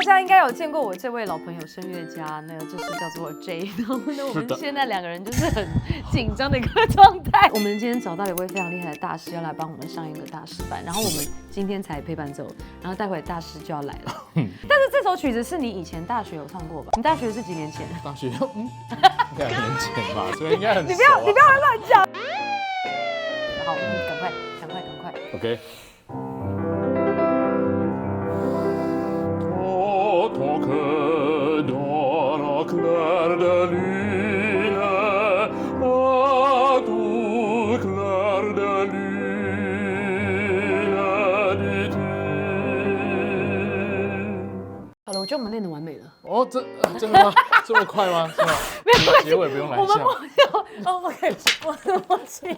家应该有见过我这位老朋友声乐家，那个就是叫做 J。然后呢，我们现在2个人就是很紧张的一个状态。我们今天找到了一位非常厉害的大师，要来帮我们上一个大师班。然后我们今天才陪伴走，然后待会大师就要来了。但是这首曲子是你以前大学有唱过吧？你大学是几年前？大学2年前吧，所以应该很熟啊。你不要乱讲。好，赶快。OK。好了，我觉得我们练得完美了。哦，真的吗？这么快吗？是吗？没有关系，结尾不用来一下。我可以，我的默契。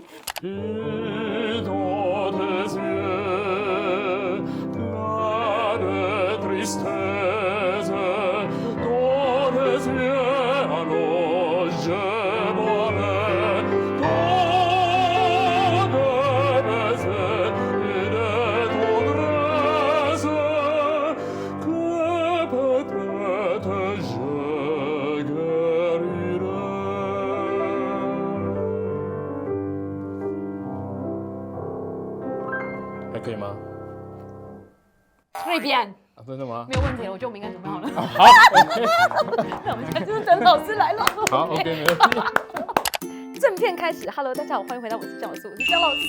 还可以吗？可以变啊，真的吗？没有问题了，我觉得我们应该准备好了。好 ，OK。那我们现在就是等老师来了。好 ，OK， 没问题。正片开始 ，Hello， 大家好，欢迎回到我是姜老师，我是姜老师。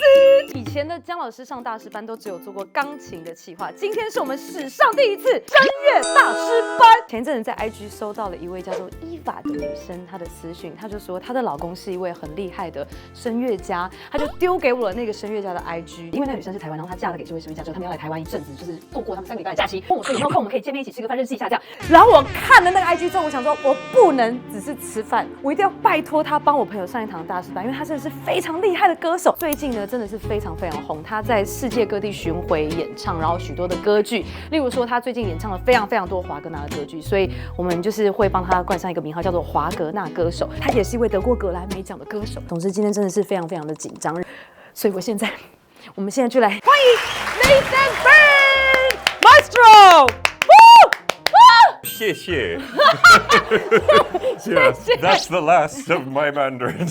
以前的姜老师上大师班都只有做过钢琴的企划，今天是我们史上第一次声乐大师班。前一阵子在 IG 收到了一位叫做伊娃的女生，她的私讯，她就说她的老公是一位很厉害的声乐家，她就丢给我了那个声乐家的 IG， 因为那个女生是台湾，然后她嫁了给这位声乐家之后，他们要来台湾一阵子，就是度过他们3个礼拜的假期，问我说有没有空，我们可以见面一起吃个饭，认识一下这样。然后我看了那个 IG 之后，我想说我不能只是吃饭，我一定要拜托他帮我朋友上一堂大师班，因为他真的是非常厉害的歌手，最近呢真的是非常红，他在世界各地巡回演唱，然后许多的歌剧，例如说他最近演唱了非常多华格纳的歌剧，所以我们就是会帮他冠上一个名号叫做华格纳歌手，他也是一位得过葛莱美奖的歌手。总之今天真的是非常的紧张，所以我们现在就来欢迎 Nathan Berg Maestro。谢谢。Yes, that's the last of my Mandarin.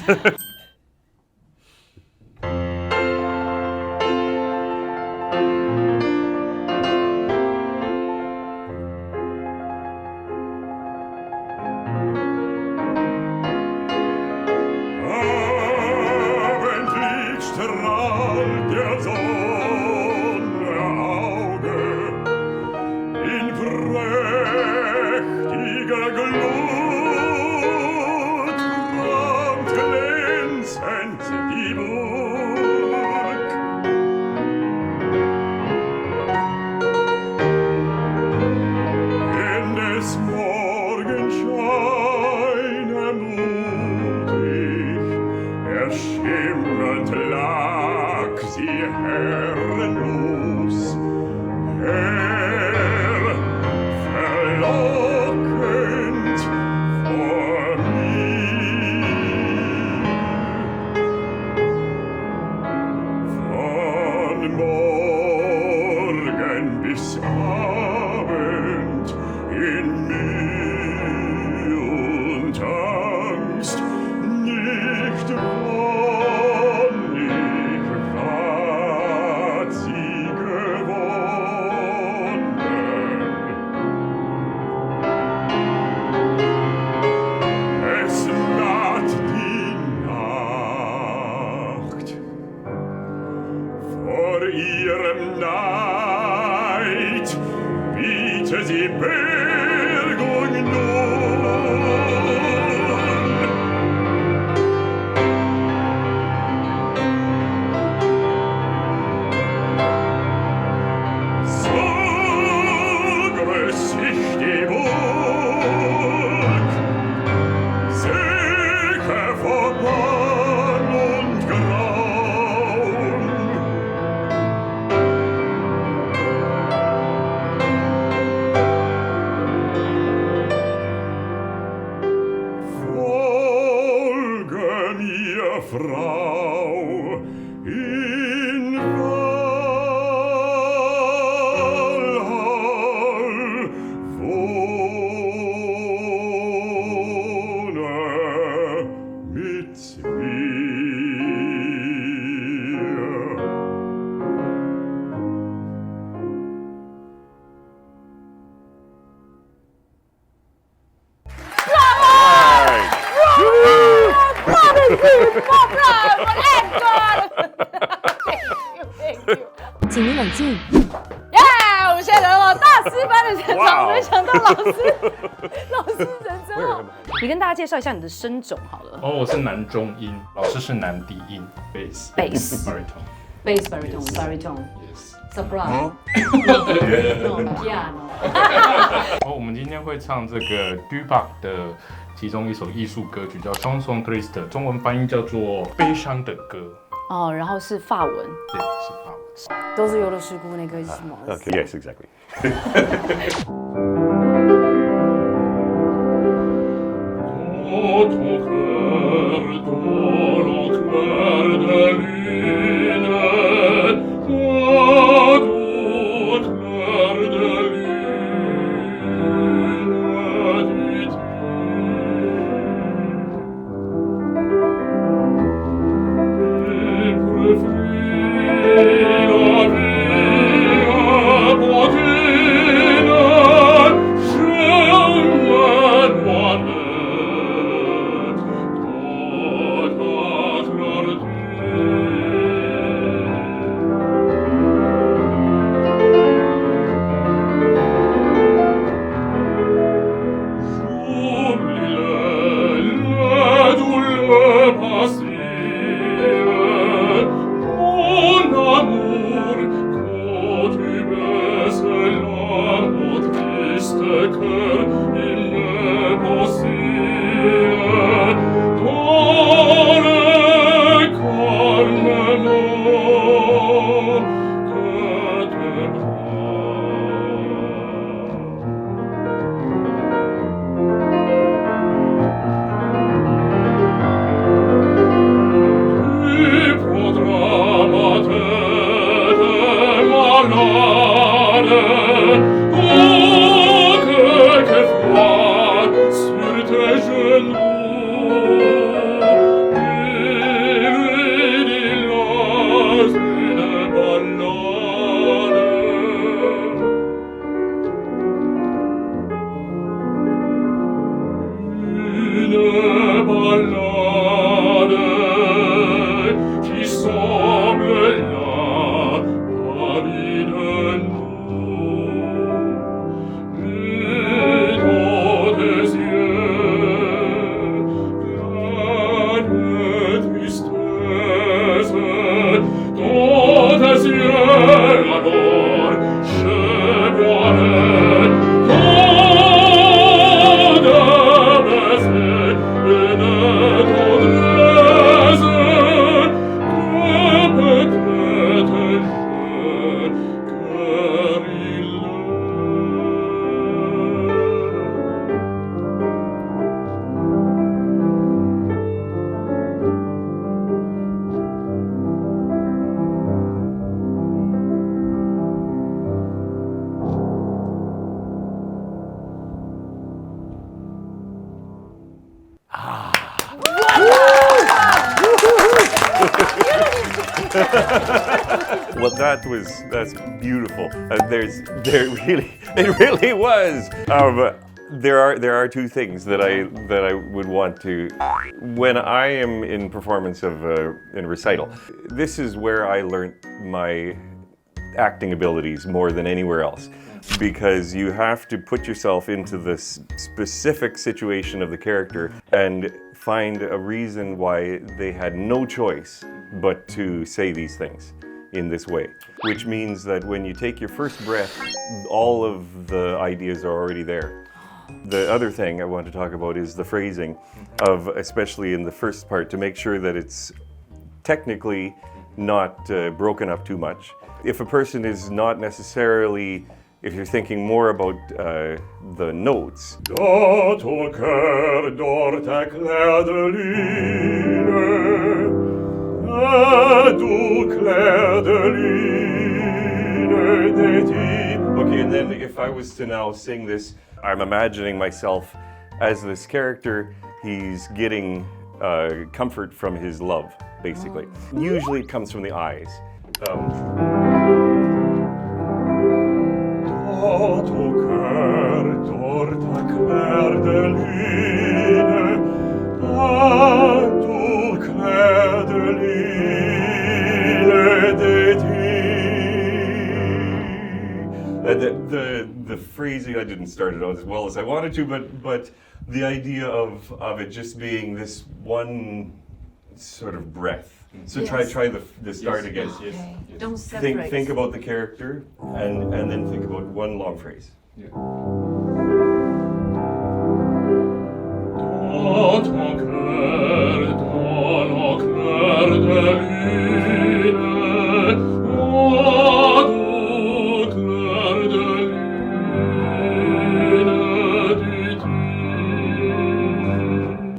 请你冷静。耶！我们现在来到大师班的现场，没想到老师人真好。你跟大家介绍一下你的声种好了。哦，我是男中音，老师是男低音 ，bass baritone baritone soprano piano。我们今天会唱这个 Berg 的其中一首艺术歌曲，叫《Chanson Triste》，中文翻译叫做《悲伤的歌》。哦，然后是法文。对，是法文。都是有的事故那个什么。Okay, yes, exactly. Well, that's beautiful. It really was. There are two things that I would want to, when I am in performance of in recital. This is where I learned my acting abilities more than anywhere else, because you have to put yourself into the specific situation of the character and find a reason why they had no choice but to say these things in this way, which means that when you take your first breath, all of the ideas are already there. The other thing I want to talk about is the phrasing of, especially in the first part, to make sure that it's technically not broken up too much. If a person is not necessarily, if you're thinking more about the notes. Dans ton cœur dort ta clair de lune, un doux clair de lune d'été. Okay, and then if I was to now sing this, I'm imagining myself as this character. He's getting comfort from his love, basically. Usually it comes from the eyes. Dans ton cœur dort ta clair de lune, un doux clair phrasing, I didn't start it out as well as I wanted to, but the idea of it just being this one sort of breath. So Yes. try the start again. Yes. Don't separate. Think about the character and then think about one long phrase. Yeah.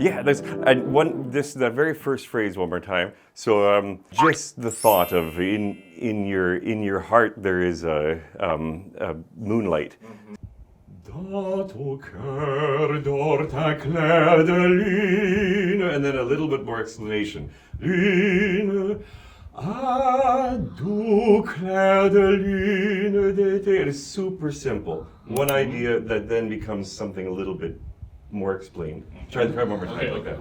Yeah, that very first phrase one more time. So just the thought of in your heart there is a moonlight. And then a little bit more explanation. It is super simple. One idea that then becomes something a little bit more explained. Try one more time like that.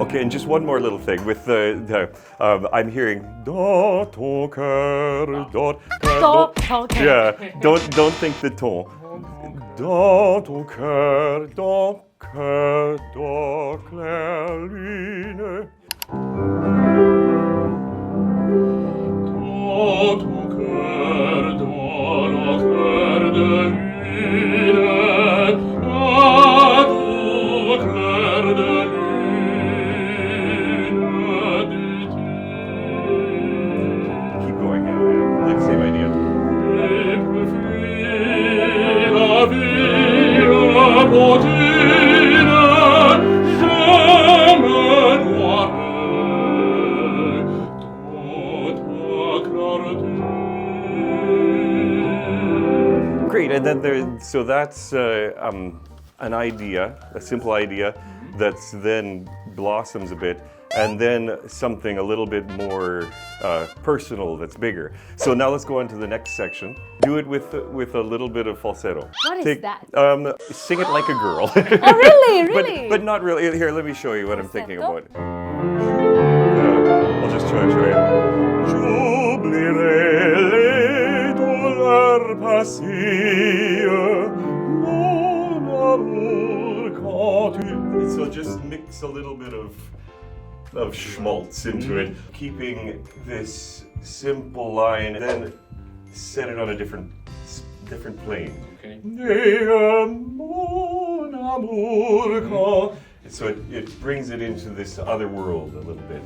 Okay, and just one more little thing with I'm hearing do ton cœur do. Yeah, don't think the ton. Dans ton cœur do claire lune. Dans ton cœur dans la clair de lune. Clair de lune. Keep going, like same idea. Great, and then so that's an idea, a simple idea, that's then blossoms a bit, and then something a little bit more personal that's bigger. So now let's go on to the next section. Do it with a little bit of falsetto. What is that? Sing it like a girl. Oh, really? Really? but not really. Here, let me show you what I'm thinking about. Falsetto? I'll just try it. J'oublierai les douleurs passées, mon amour, quand tu... So just mix a little bit of schmaltz into it, keeping this simple line, then set it on a different plane. Okay. Mon amour, quand... So it brings it into this other world a little bit.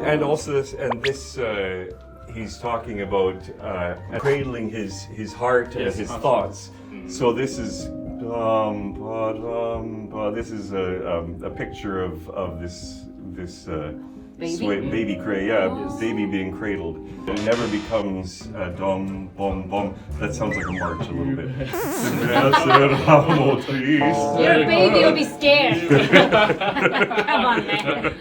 And also this, he's talking about cradling his heart and his thoughts. So this is a picture of this baby baby being cradled. It never becomes dum bum bum. That sounds like a march a little bit. You're a baby, you'll be scared. Come on, man.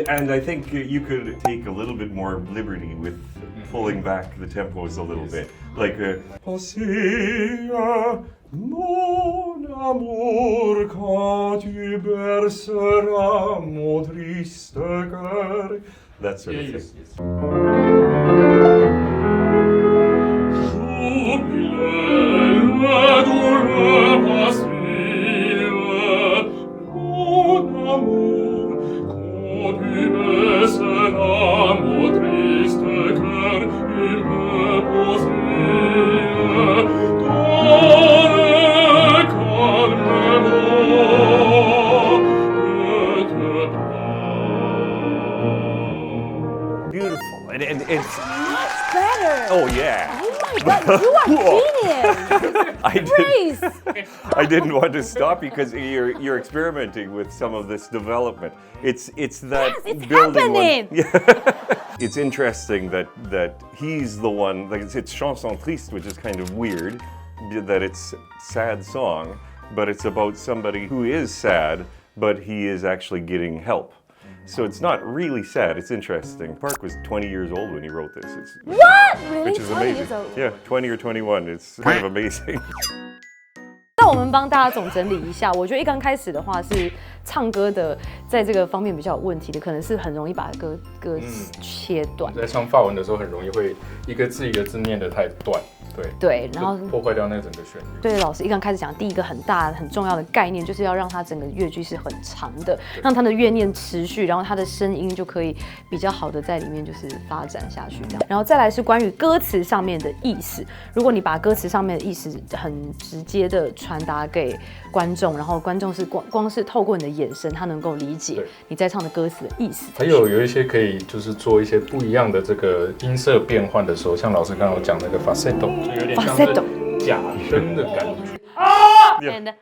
And I think you could take a little bit more liberty with pulling back the tempos a little bit. Like mon amour, quand tu berceras mon triste cœur. That sort of thing. Yes. Beautiful, and my God, you are genius! I didn't want to stop because you're experimenting with some of this development. It's that It's building happening. It's interesting that he's the one. Like it's chanson triste, which is kind of weird, that it's sad song, but it's about somebody who is sad, but he is actually getting help. So it's not really sad. It's interesting. Park was 20 years old when he wrote this. What? Really? Which is 20 amazing. years old? Yeah, 20 or 21. It's kind of amazing. 那我们帮大家总整理一下，我觉得一刚开始的话是唱歌的，在这个方面比较有问题的，可能是很容易把歌词切断。在唱法文的时候，很容易会一个字一个字念得太断，对，然后破坏掉那整个旋律。对，老师一刚开始讲第一个很大很重要的概念，就是要让它整个乐句是很长的，让它的乐念持续，然后它的声音就可以比较好的在里面就是发展下去这样。然后再来是关于歌词上面的意思，如果你把歌词上面的意思很直接的传达给观众，然后观众是光是透过你的眼神，他能够理解你在唱的歌词的意思。还有一些可以就是做一些不一样的这个音色变换的时候，像老师刚刚有讲那个 falsetto， 就有点像是假声的感觉。And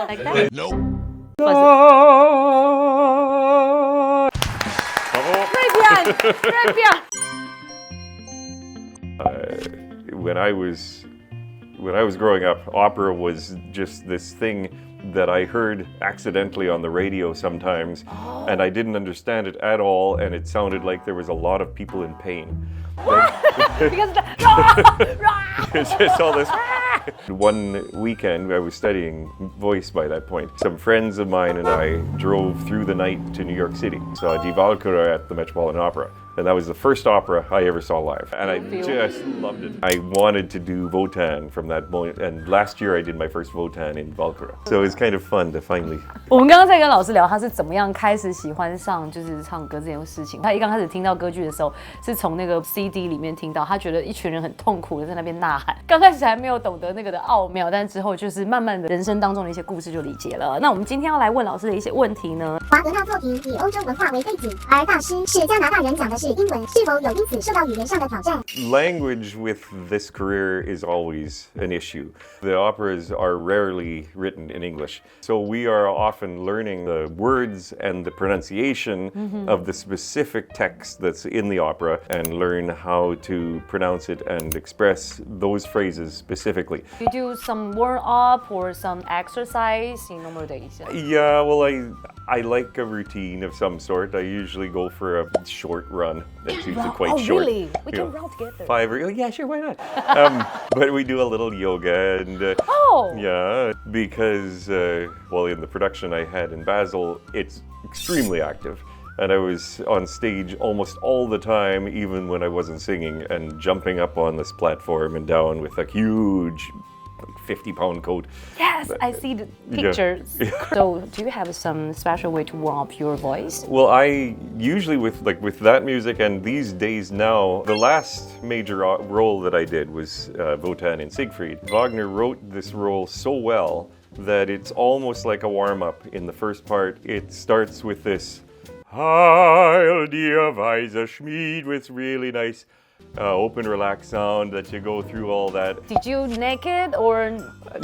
like that. Nope. 瑞变。When I was growing up, opera was just this thing that I heard accidentally on the radio sometimes, and I didn't understand it at all, and it sounded like there was a lot of people in pain. Because It's just all this. One weekend, I was studying voice by that point. Some friends of mine and I drove through the night to New York City, saw Die Walküre at the Metropolitan Opera. And that was the first opera I ever saw live. And I just loved it. I wanted to do Wotan from that moment. And last year I did my first Wotan in Walküre. So it was kind of fun to finally. 我们刚刚在跟老师聊，他是怎么样开始喜欢上就是唱歌这件事情。他一刚开始听到歌剧的时候，是从那个 CD 里面听到，他觉得一群人很痛苦的在那边呐喊。刚开始还没有懂得那个的奥妙，但之后就是慢慢的人生当中的一些故事就理解了。那我们今天要来问老师的一些问题呢？华格纳作品以欧洲文化为背景，而大师是加拿大人，讲的是英文，是否有因此受到语言上的挑战？ Language with this career is always an issue. The operas are rarely written in English. So we are often learning the words and the pronunciation of the specific text that's in the opera and learn how to pronounce it and express those phrases specifically. You do some warm up or some exercise in order 的一下。 Yeah, well, I like a routine of some sort. I usually go for a short run. That's usually quite short. Really? We You can know, run together. 5 or yeah, sure, why not? But we do a little yoga and yeah, because well, in the production I had in Basel, it's extremely active. And I was on stage almost all the time, even when I wasn't singing, and jumping up on this platform and down with a huge 50-pound coat. Yes, I see the pictures. So, do you have some special way to warm up your voice? Well, I usually with that music and these days now, the last major role that I did was Wotan in Siegfried. Wagner wrote this role so well that it's almost like a warm-up. In the first part, it starts with this Heil dir weiser Schmied with really nice open, relaxed sound that you go through all that. Did you naked or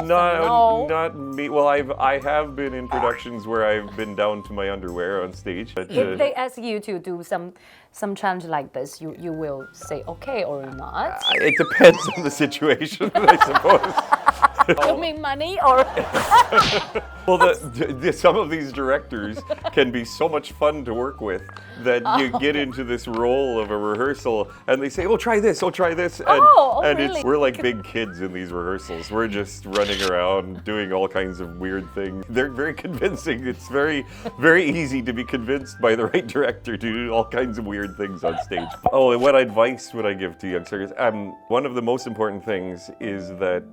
No, not me. Well, I have been in productions where I've been down to my underwear on stage. But, if they ask you to do some challenge like this, you will say okay or not? it depends on the situation, I suppose. You mean money or? Well, some of these directors can be so much fun to work with that you get into this role of a rehearsal and they say, oh, try this, and really? We're like big kids in these rehearsals. We're just running around doing all kinds of weird things. They're very convincing. It's very, very easy to be convinced by the right director to do all kinds of weird things on stage. Oh, and what advice would I give to youngsters? One of the most important things is that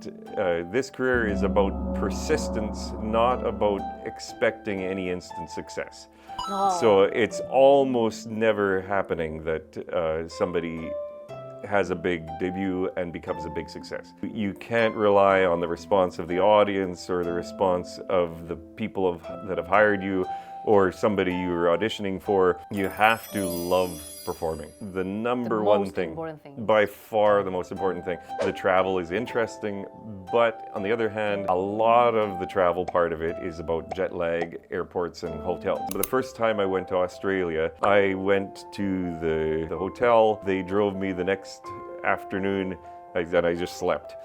this career is about persistence, not about expecting any instant success. So it's almost never happening that somebody has a big debut and becomes a big success. You can't rely on the response of the audience or the response of the people that have hired you or somebody you're auditioning for. You have to love performing. The number The one most thing, important thing. by far the most important thing. The travel is interesting, but on the other hand, a lot of the travel part of it is about jet lag, airports, and hotels. But the first time I went to Australia, I went to the hotel. They drove me the next afternoon, and I just slept.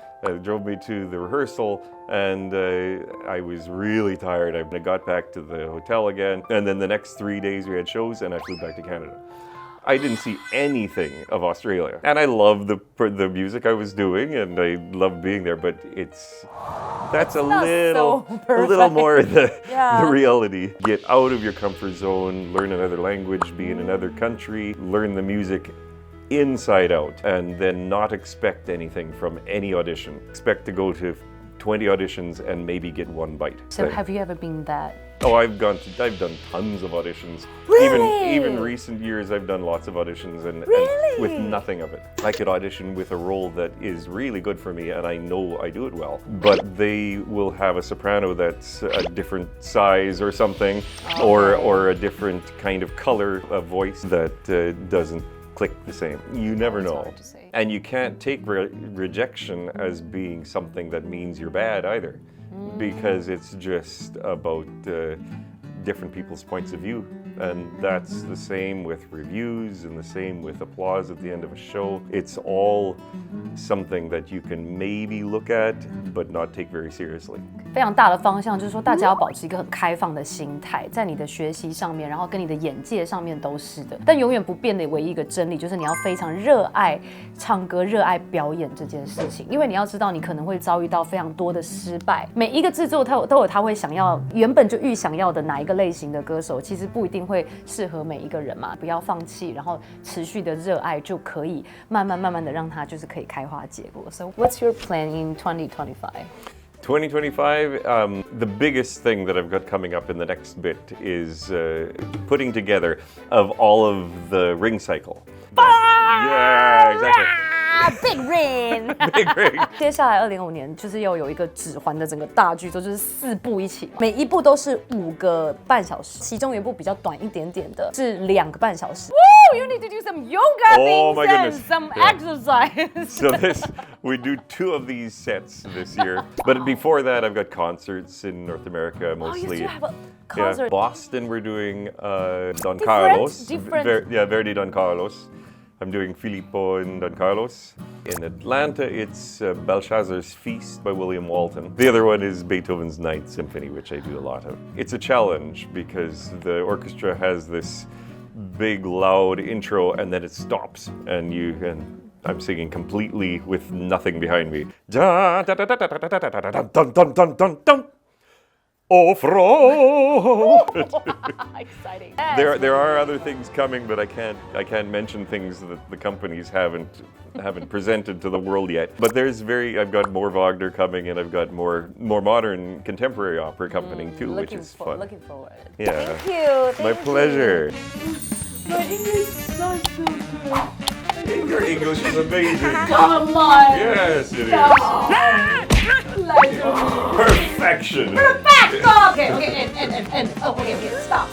Drove me to the rehearsal, and I was really tired. I got back to the hotel again, and then the next 3 days we had shows, and I flew back to Canada. I didn't see anything of Australia, and I loved the music I was doing, and I loved being there. But that's a little more the reality. Get out of your comfort zone, learn another language, be in another country, learn the music inside out, and then not expect anything from any audition. Expect to go to 20 auditions and maybe get one bite. So have you ever been that? Oh, I've done tons of auditions. Really? Even recent years, I've done lots of auditions and with nothing of it. I could audition with a role that is really good for me, and I know I do it well. But they will have a soprano that's a different size or something, or a different kind of color of voice that doesn't click the same. You never know. Hard to say. And you can't take rejection as being something that means you're bad either, because it's just about different people's points of view. And that's the same with reviews and the same with applause at the end of a show. It's all something that you can maybe look at, but not take very seriously. 非常大的方向就是说，大家要保持一个很开放的心态，在你的学习上面，然后跟你的眼界上面都是的。但永远不变的唯一一个真理，就是你要非常热爱唱歌、热爱表演这件事情。因为你要知道，你可能会遭遇到非常多的失败。每一个制作都有他会想要原本就预想要的哪一个类型的歌手，其实不一定会适合每一个人嘛。不要放弃，然后持续的热爱，就可以慢慢的让它就是可以开花结果。So what's your plan in 2025? 2025, the biggest thing that I've got coming up in the next bit is putting together of all of the ring cycle. Yeah, exactly. Big Ring， Big Ring。接下来2025年就是要有一个指环的整个大剧作，就是4部一起，每一部都是5个半小时，其中有一部比较短一点点的，是2个半小时。Woo! You need to do some yoga Oh my things and goodness. some Yeah. exercise. So we do 2 of these sets this year. But before that, I've got concerts in North America mostly. Oh, you still have a concert. Yeah, Boston, we're doing Don Carlos. Different. Verdi Don Carlos. I'm doing Filippo and Don Carlos. In Atlanta, it's Belshazzar's Feast by William Walton. The other one is Beethoven's Ninth Symphony, which I do a lot of. It's a challenge because the orchestra has this big, loud intro, and then it stops, and I'm singing completely with nothing behind me. Dun, dun, dun, dun, dun, dun, dun, dun, dun, dun. Oh, Exciting. There are other things coming, but I can't mention things that the companies haven't presented to the world yet. But I've got more Wagner coming, and I've got more modern contemporary opera accompanying too, which is fun. Looking forward. Yeah. Thank you. My pleasure. My English sounds so good. Your English is amazing. Come on. Yes, it is. Perfection. Perfect. Okay, and. Oh, okay, stop.